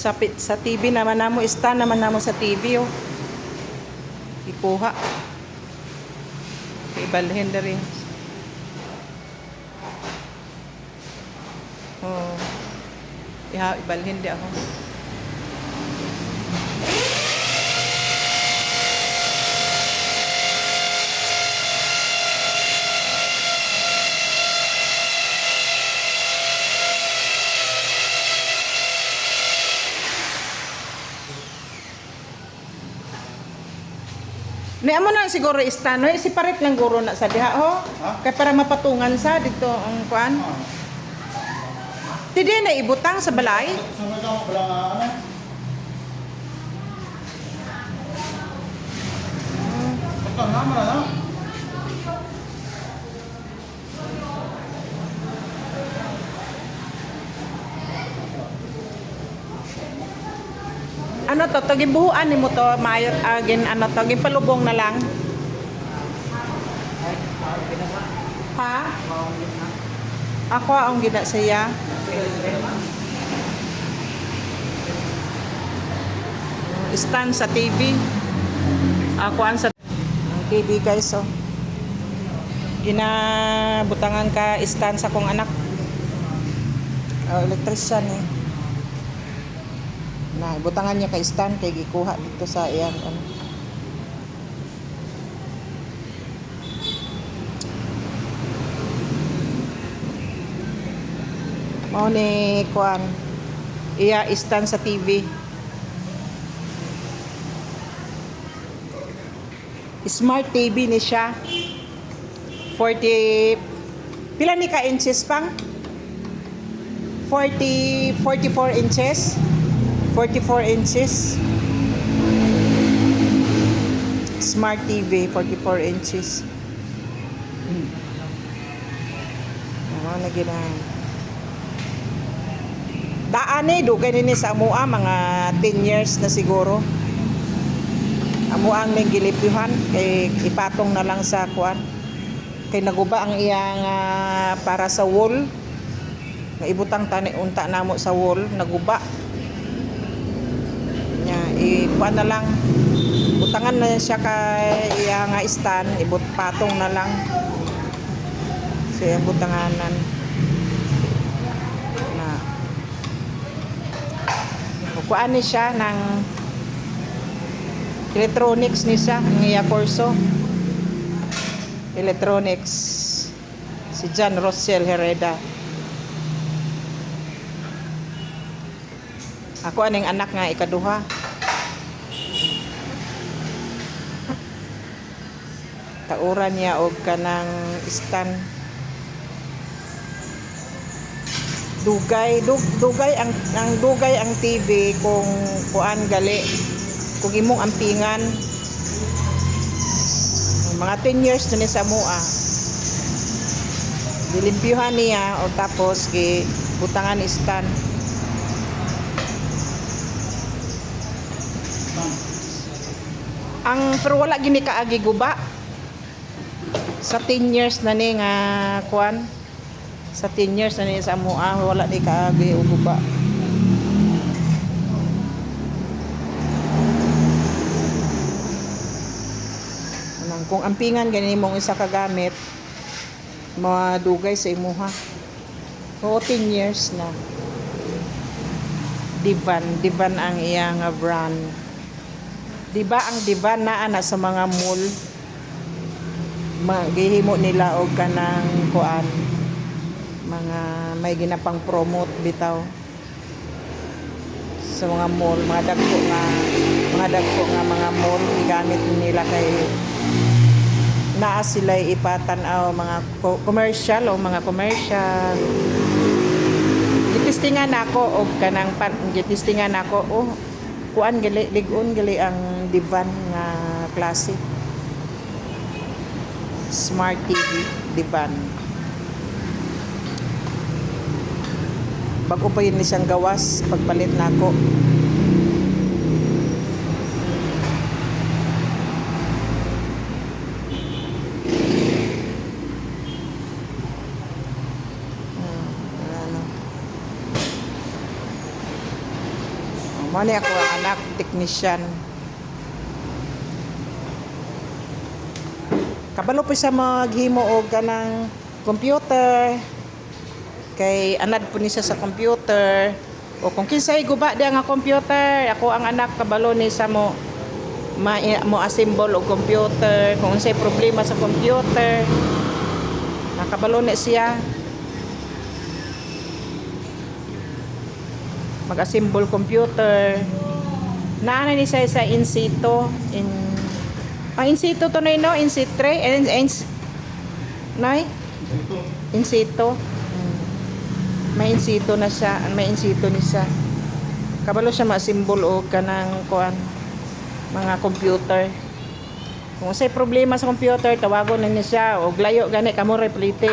sa TV naman namo, stand naman namo sa TV oh. Ikuha. Ibalhin diri. Oh. Ibalhin di ako. Ni amo na siguro istano, separate lang guro na sa diha ho. Kay para mapatungan sa dito ang kuan. Tidi na ibutang sa balay. Sa mga ano? Butang naman na. Ano to, gibuhuan nimo to, maayot agin ano to, gipalubong na lang. Ha? Ako ang gina siya. Stand sa TV. Ako ang sa TV guys oh. Ginabutangan ka stand sa kong anak. Electrician eh. Na butangan niya kay stand kay gikuha dito sa iyang ano. Mao ni kuan iya stand sa TV. Smart TV ni siya. 40 pila ni ka inches pang? 44 inches. 44 inches. Smart TV, 44 inches. Ano na gina? Daan eh, dugay nini sa amua, mga 10 years na siguro. Amuang ning gilipyuhan, kay ipatong na lang sa kuan. Kay naguba ang iyang para sa wall. Nga ibutang tani unta namo sa wall, naguba. Ikuan na lang, butangan na siya kay iya nga stand, patong na lang siya butanganan na kuan ni siya ng electronics ni siya ng iya kurso electronics si John Rossell Hereda. Ako aning anak nga ikaduha. Tauran niya og kanang stand. Dugay dugay ang TV kung kuan gali. Kung imong ampingan. Mga 10 years na ni sa mua. Dilimpyuhan niya o tapos gi butangan stand. Pero wala gini kaagi guba. Sa 10 years na ni nga kuan. Sa 10 years na ni sa mua wala ni kaagi og guba. Kung ampingan gani mong isa ka gamit, madugay sa imuha. O 10 years na. Divan ang iyang brand. Diba ang divan naa na sa mga mall gihimo nila og kanang kuan mga may ginapang promote bitaw sa mga mall, mga dagko nga mga mall gigamit nila kay naa sila ipatan-aw mga commercial o mga commercial. Gitistingan ako og kanang gitistingan ako kuan gali ligon gali ang divan nga klase. Smart TV divan. Bago pa yun siyang gawas pagpalit na ako. Mo ni ako ang anak technician. Kabalo po sa maghimo og kanang computer. Kay anad po ni siya sa computer. O kung kinsay guba di nga computer, ako ang anak kabalo ni sa mo mo assemble og computer. Kung unsay problema sa computer, nakabalo na siya. Mag-assemble computer. Naana ni siya sa in situ in situ to no, in situ nay in situ. May in situ na siya, may in situ ni siya. Kabalo siya ma-assemble og kanang kuan mga computer. Kung say problema sa computer, tawagon na niya siya og layo gani kamo replite.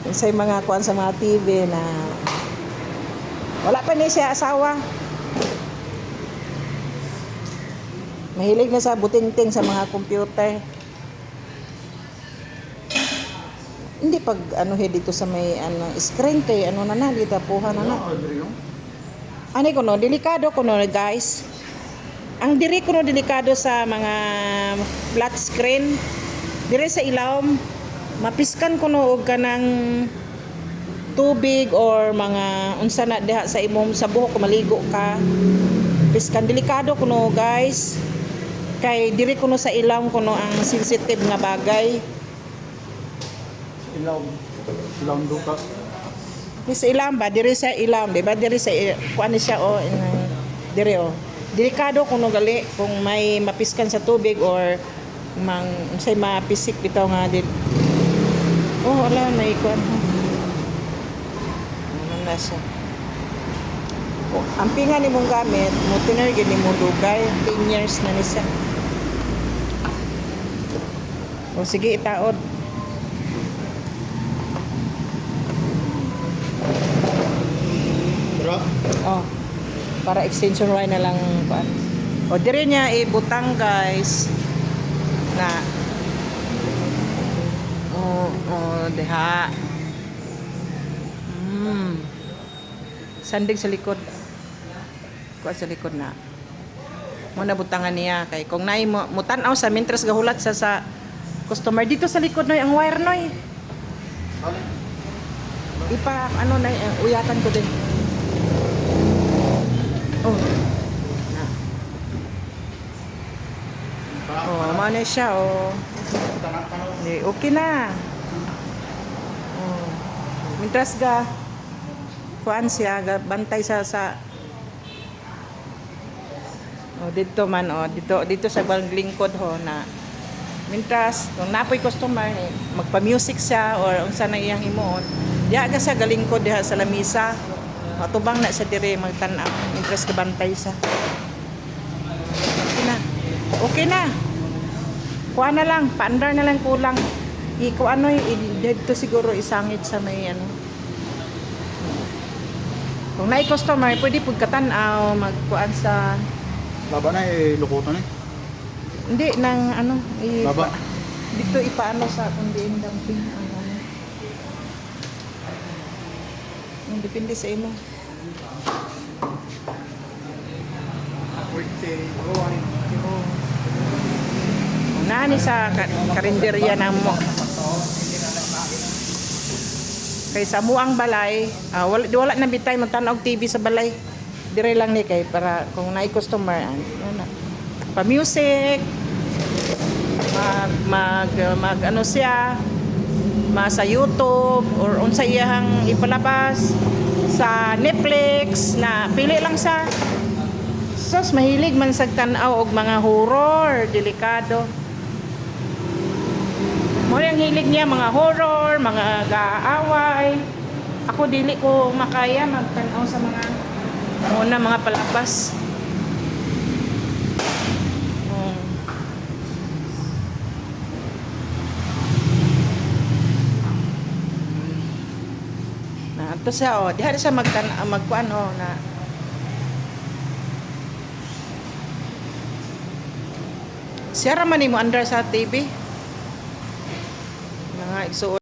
Kung say mga kuan sa mga TV na wala pa ni siya asawa. Mahilig na sa butingting sa mga computer. Hindi pag ano dito sa may screen kay ano na dito puha na na. Ani ko no delikado ko no guys. Ang diri ko no delikado sa mga flat screen. Dire sa ilawom mapiskan ko no og kanang tubig or mga unsa na diha sa imong sa buhok maligo ka. Piskan delikado ko no guys. Kay diri ko no sa ilawom ko no ang sensitive nga bagay. Ilaw duka. Di sa ilam ba? Diri sa ilam, di ba? Diri sa, kuan siya, diri, delikado kung gali, kung may mapiskan sa tubig or say mapisik bitaw nga din. Oh, wala, may kuan. Ano na siya. Oh, ang pinga ni mong gamit, mo tinergin ni mong lugay, 10 years na ni siya. O sige, itaod. Oh, para extension wire na lang kuan. O dire niya ibutang guys na deha. Sandig sa likod. Kuan sa likod na. Mo na butangan niya kay kung nay mo tan-aw sa mintras gahulat sa customer dito sa likod noy ang wire noy. Ipa ano na uyatan ko din. Oh. Na. Oh, mana siya oh. Okay na. Oh. Mintras ga kuan siya bantay sa oh dito man oh dito sa lingkod ho na mintras kung napoy customer magpa-music siya or unsa na iyang himuon diha ga sa galingkod diha sa lamisa. Matubang na sa dire magtan-aw interest ka bantay sa. Okay na. Kuha na lang, paandar na lang kulang. Iko ano dito siguro isangit sa may ano. Kung naay customer, pwede pud katan-aw magkuan sa Baba na lukutan eh. hindi nang ano Baba. dito ipaano sa kundi dumping ang ano. Depende sa imo. Nani sa karinderya na mo. Kay sa muang balay, wala na bitay magtanaw TV sa balay. Dire lang ni kay para kung naay customer ano pa music mag ano siya sa YouTube or unsa iyang ipalabas sa Netflix na pili lang sa sus mahilig man sa tan-aw og mga horror delikado mo ang hilig niya mga horror mga gaaway ako dili ko makaya magtan-aw sa mga mga palabas. Ito siya diha siya magkuan na siya ra man mo under sa TV mga igsuon